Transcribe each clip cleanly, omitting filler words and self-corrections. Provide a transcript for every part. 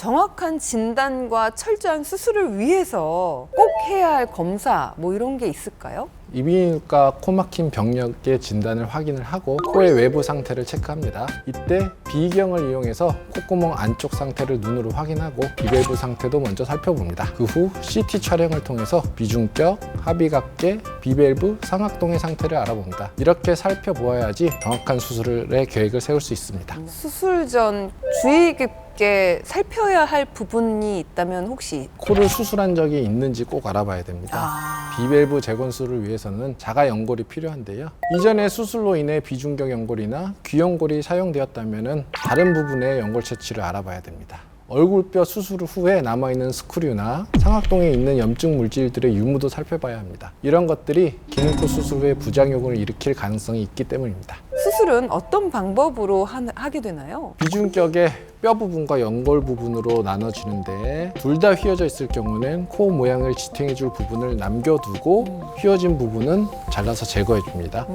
정확한 진단과 철저한 수술을 위해서 꼭 해야 할 검사 뭐 이런 게 있을까요? 이비인후과 코막힘 병력의 진단을 확인을 하고 코의 외부 상태를 체크합니다. 이때 비경을 이용해서 콧구멍 안쪽 상태를 눈으로 확인하고 비밸브 상태도 먼저 살펴봅니다. 그 후 CT 촬영을 통해서 비중격, 합의각계, 비밸브, 상악동의 상태를 알아봅니다. 이렇게 살펴보아야지 정확한 수술의 계획을 세울 수 있습니다. 수술 전 주의 깊게 살펴야 할 부분이 있다면 혹시 코를 수술한 적이 있는지 꼭 알아봐야 됩니다. 비밸브 재건술을 위해서는 자가 연골이 필요한데요. 이전에 수술로 인해 비중격 연골이나 귀연골이 사용되었다면 다른 부분의 연골 채취를 알아봐야 됩니다. 얼굴뼈 수술 후에 남아있는 스크류나 상악동에 있는 염증 물질들의 유무도 살펴봐야 합니다. 이런 것들이 기능코 수술 후에 부작용을 일으킬 가능성이 있기 때문입니다. 수술은 어떤 방법으로 하게 되나요? 비중격의 뼈 부분과 연골 부분으로 나눠지는데 둘 다 휘어져 있을 경우는 코 모양을 지탱해 줄 부분을 남겨두고 휘어진 부분은 잘라서 제거해 줍니다.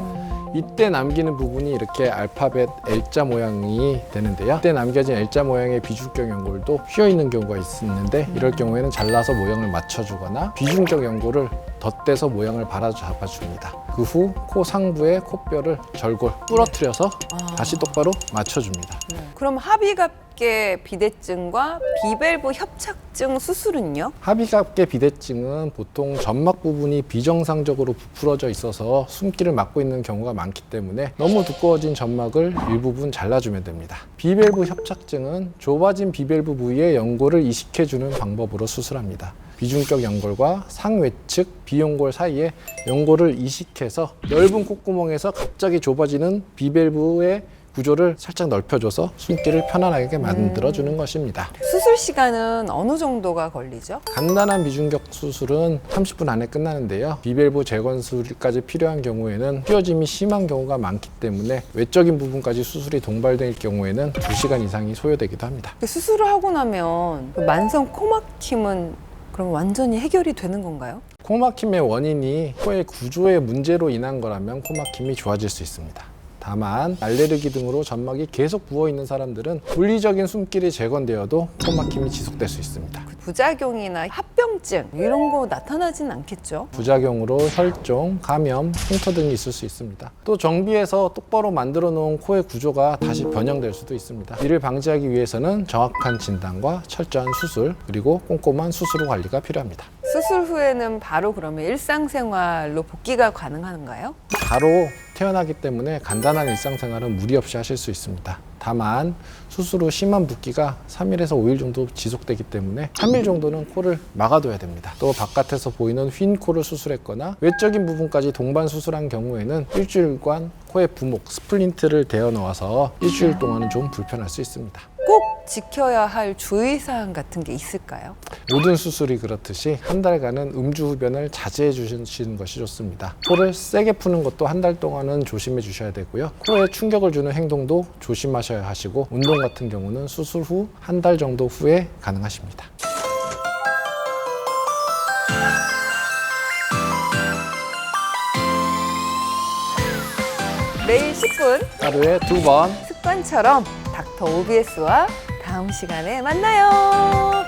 이때 남기는 부분이 이렇게 알파벳 L자 모양이 되는데요. 이때 남겨진 L자 모양의 비중격 연골도 휘어 있는 경우가 있는데 이럴 경우에는 잘라서 모양을 맞춰주거나 비중격 연골을 덧대서 모양을 바로잡아줍니다. 그 후 코 상부의 코뼈를 절골 부러뜨려서 다시 똑바로 맞춰줍니다. 그럼 합의갑계 비대증과 비밸브 협착증 수술은요? 합의갑계 비대증은 보통 점막 부분이 비정상적으로 부풀어져 있어서 숨기를 막고 있는 경우가 많기 때문에 너무 두꺼워진 점막을 일부분 잘라주면 됩니다. 비밸브 협착증은 좁아진 비밸브 부위에 연골을 이식해주는 방법으로 수술합니다. 비중격 연골과 상외측 비연골 사이에 연골을 이식해서 넓은 콧구멍에서 갑자기 좁아지는 비밸브의 구조를 살짝 넓혀줘서 숨기를 편안하게 만들어주는 것입니다. 수술 시간은 어느 정도가 걸리죠? 간단한 비중격 수술은 30분 안에 끝나는데요. 비밸브 재건술까지 필요한 경우에는 휘어짐이 심한 경우가 많기 때문에 외적인 부분까지 수술이 동반될 경우에는 2시간 이상이 소요되기도 합니다. 수술을 하고 나면 그 만성 코막힘은 그럼 완전히 해결이 되는 건가요? 코막힘의 원인이 코의 구조의 문제로 인한 거라면 코막힘이 좋아질 수 있습니다. 다만 알레르기 등으로 점막이 계속 부어있는 사람들은 물리적인 숨길이 재건되어도 코막힘이 지속될 수 있습니다. 부작용이나 합병증 이런 거 나타나진 않겠죠? 부작용으로 혈종, 감염, 흉터 등이 있을 수 있습니다. 또 정비해서 똑바로 만들어 놓은 코의 구조가 다시 변형될 수도 있습니다. 이를 방지하기 위해서는 정확한 진단과 철저한 수술, 그리고 꼼꼼한 수술 후 관리가 필요합니다. 수술 후에는 바로 그러면 일상생활로 복귀가 가능한가요? 바로 태어나기 때문에 간단한 일상생활은 무리 없이 하실 수 있습니다. 다만 수술 후 심한 붓기가 3일에서 5일 정도 지속되기 때문에 3일 정도는 코를 막아둬야 됩니다. 또 바깥에서 보이는 휜 코를 수술했거나 외적인 부분까지 동반 수술한 경우에는 일주일간 코에 부목, 스플린트를 대어 놓아서 일주일 동안은 좀 불편할 수 있습니다. 꼭 지켜야 할 주의사항 같은 게 있을까요? 모든 수술이 그렇듯이 한 달간은 음주 흡연을 자제해 주시는 것이 좋습니다. 코를 세게 푸는 것도 한 달 동안은 조심해 주셔야 되고요. 코에 충격을 주는 행동도 조심하셔야 하시고 운동 같은 경우는 수술 후 한 달 정도 후에 가능하십니다. 매일 10분 하루에 2번 습관처럼 닥터 OBS와 다음 시간에 만나요.